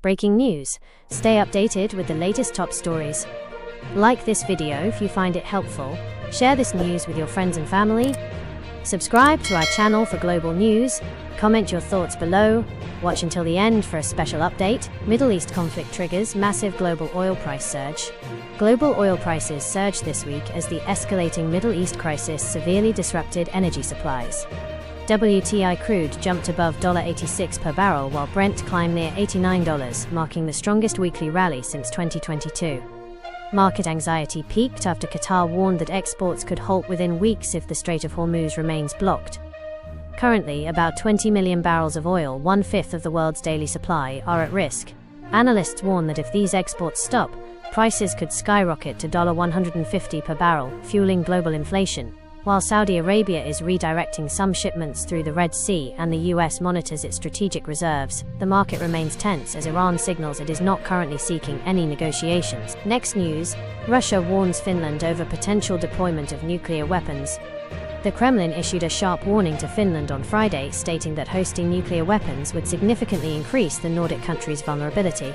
Breaking news. Stay updated with the latest top stories. Like this video if you find it helpful. Share this news with your friends and family. Subscribe to our channel for global news. Comment your thoughts below. Watch until the end for a special update. Middle East conflict triggers massive global oil price surge. Global oil prices surged this week as the escalating Middle East crisis severely disrupted energy supplies. WTI crude jumped above $86 per barrel while Brent climbed near $89, marking the strongest weekly rally since 2022. Market anxiety peaked after Qatar warned that exports could halt within weeks if the Strait of Hormuz remains blocked. Currently, about 20 million barrels of oil, one-fifth of the world's daily supply, are at risk. Analysts warn that if these exports stop, prices could skyrocket to $150 per barrel, fueling global inflation. While Saudi Arabia is redirecting some shipments through the Red Sea and the US monitors its strategic reserves, the market remains tense as Iran signals it is not currently seeking any negotiations. Next news, Russia warns Finland over potential deployment of nuclear weapons. The Kremlin issued a sharp warning to Finland on Friday, stating that hosting nuclear weapons would significantly increase the Nordic country's vulnerability.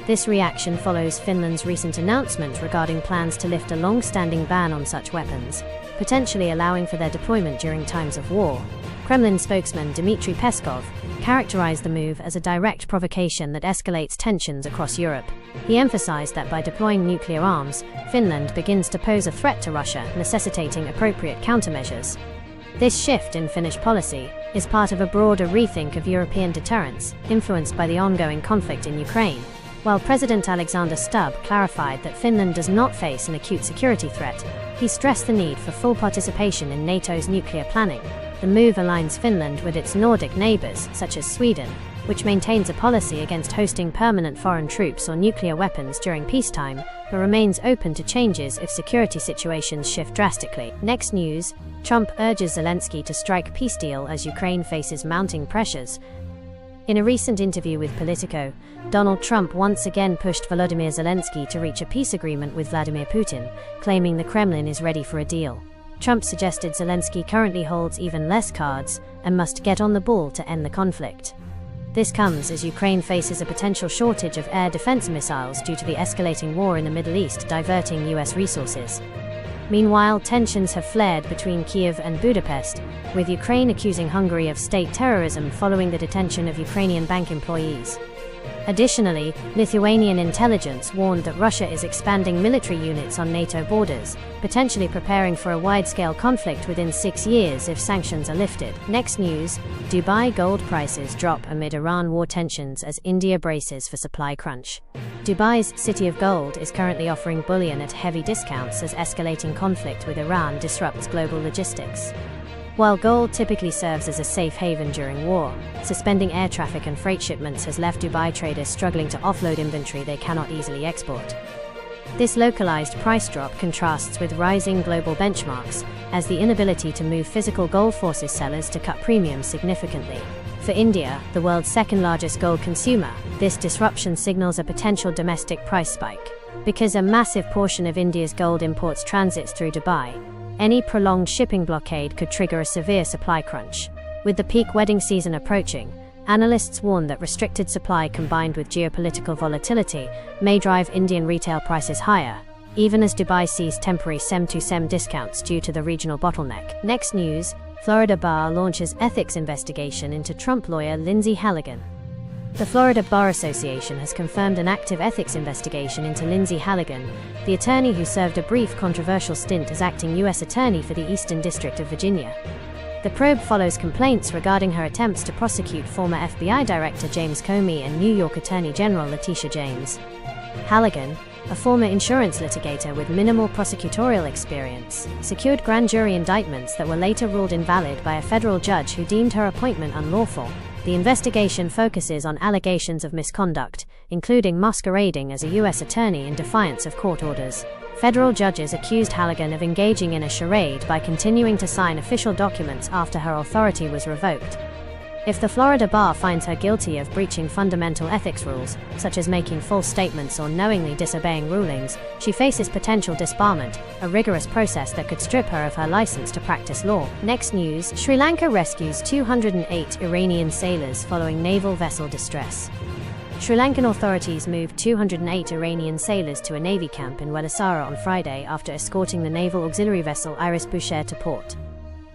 This reaction follows Finland's recent announcement regarding plans to lift a long-standing ban on such weapons, potentially allowing for their deployment during times of war. Kremlin spokesman Dmitry Peskov characterized the move as a direct provocation that escalates tensions across Europe. He emphasized that by deploying nuclear arms, Finland begins to pose a threat to Russia, necessitating appropriate countermeasures. This shift in Finnish policy is part of a broader rethink of European deterrence, influenced by the ongoing conflict in Ukraine. While President Alexander Stubb clarified that Finland does not face an acute security threat, he stressed the need for full participation in NATO's nuclear planning. The move aligns Finland with its Nordic neighbors, such as Sweden, which maintains a policy against hosting permanent foreign troops or nuclear weapons during peacetime, but remains open to changes if security situations shift drastically. Next news, Trump urges Zelensky to strike peace deal as Ukraine faces mounting pressures. In a recent interview with Politico, Donald Trump once again pushed Volodymyr Zelensky to reach a peace agreement with Vladimir Putin, claiming the Kremlin is ready for a deal. Trump suggested Zelensky currently holds even less cards and must get on the ball to end the conflict. This comes as Ukraine faces a potential shortage of air defense missiles due to the escalating war in the Middle East diverting US resources. Meanwhile, tensions have flared between Kiev and Budapest, with Ukraine accusing Hungary of state terrorism following the detention of Ukrainian bank employees. Additionally, Lithuanian intelligence warned that Russia is expanding military units on NATO borders, potentially preparing for a wide-scale conflict within 6 years if sanctions are lifted. Next news, Dubai gold prices drop amid Iran war tensions as India braces for supply crunch. Dubai's City of Gold is currently offering bullion at heavy discounts as escalating conflict with Iran disrupts global logistics. While gold typically serves as a safe haven during war, suspending air traffic and freight shipments has left Dubai traders struggling to offload inventory they cannot easily export. This localized price drop contrasts with rising global benchmarks, as the inability to move physical gold forces sellers to cut premiums significantly. For India, the world's second-largest gold consumer, this disruption signals a potential domestic price spike. Because a massive portion of India's gold imports transits through Dubai, any prolonged shipping blockade could trigger a severe supply crunch. With the peak wedding season approaching, analysts warn that restricted supply combined with geopolitical volatility may drive Indian retail prices higher, even as Dubai sees temporary sem-to-sem discounts due to the regional bottleneck. Next news, Florida bar launches ethics investigation into Trump lawyer Lindsay Halligan. The Florida Bar Association has confirmed an active ethics investigation into Lindsay Halligan, the attorney who served a brief controversial stint as acting U.S. Attorney for the Eastern District of Virginia. The probe follows complaints regarding her attempts to prosecute former FBI Director James Comey and New York Attorney General Letitia James. Halligan, a former insurance litigator with minimal prosecutorial experience, secured grand jury indictments that were later ruled invalid by a federal judge who deemed her appointment unlawful. The investigation focuses on allegations of misconduct, including masquerading as a U.S. attorney in defiance of court orders. Federal judges accused Halligan of engaging in a charade by continuing to sign official documents after her authority was revoked. If the Florida bar finds her guilty of breaching fundamental ethics rules, such as making false statements or knowingly disobeying rulings, she faces potential disbarment, a rigorous process that could strip her of her license to practice law. Next news, Sri Lanka rescues 208 Iranian sailors following naval vessel distress. Sri Lankan authorities moved 208 Iranian sailors to a navy camp in Welisara on Friday after escorting the naval auxiliary vessel Iris Boucher to port.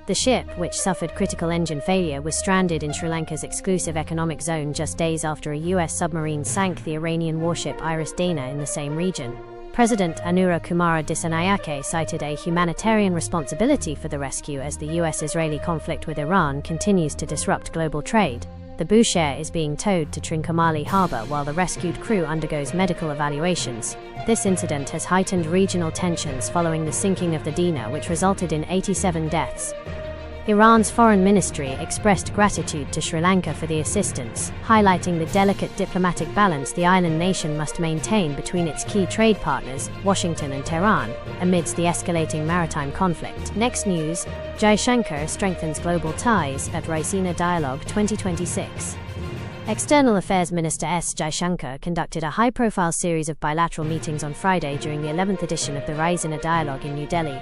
The ship, which suffered critical engine failure, was stranded in Sri Lanka's exclusive economic zone just days after a US submarine sank the Iranian warship Iris Dana in the same region. President Anura Kumara Dissanayake cited a humanitarian responsibility for the rescue as the US-Israeli conflict with Iran continues to disrupt global trade. The Boucher is being towed to Trincomalee Harbour while the rescued crew undergoes medical evaluations. This incident has heightened regional tensions following the sinking of the Dina, which resulted in 87 deaths. Iran's foreign ministry expressed gratitude to Sri Lanka for the assistance, highlighting the delicate diplomatic balance the island nation must maintain between its key trade partners, Washington and Tehran, amidst the escalating maritime conflict. Next news, Jaishankar strengthens global ties at Raisina Dialogue 2026. External Affairs Minister S. Jaishankar conducted a high-profile series of bilateral meetings on Friday during the 11th edition of the Raisina Dialogue in New Delhi.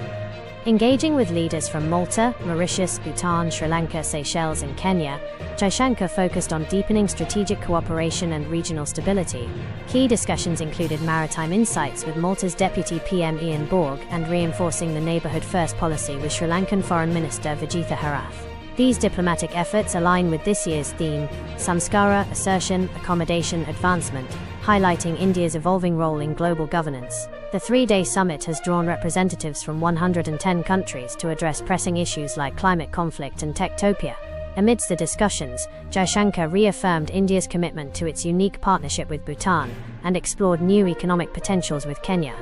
Engaging with leaders from Malta, Mauritius, Bhutan, Sri Lanka, Seychelles and Kenya, Jaishankar focused on deepening strategic cooperation and regional stability. Key discussions included maritime insights with Malta's Deputy PM Ian Borg and reinforcing the Neighbourhood First policy with Sri Lankan Foreign Minister Vijitha Harath. These diplomatic efforts align with this year's theme, Samskara, Assertion, Accommodation, Advancement, highlighting India's evolving role in global governance. The three-day summit has drawn representatives from 110 countries to address pressing issues like climate conflict and Techtopia. Amidst the discussions, Jaishankar reaffirmed India's commitment to its unique partnership with Bhutan and explored new economic potentials with Kenya.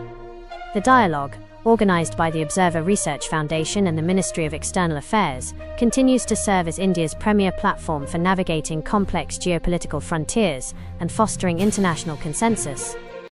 The dialogue, organized by the Observer Research Foundation and the Ministry of External Affairs, continues to serve as India's premier platform for navigating complex geopolitical frontiers and fostering international consensus.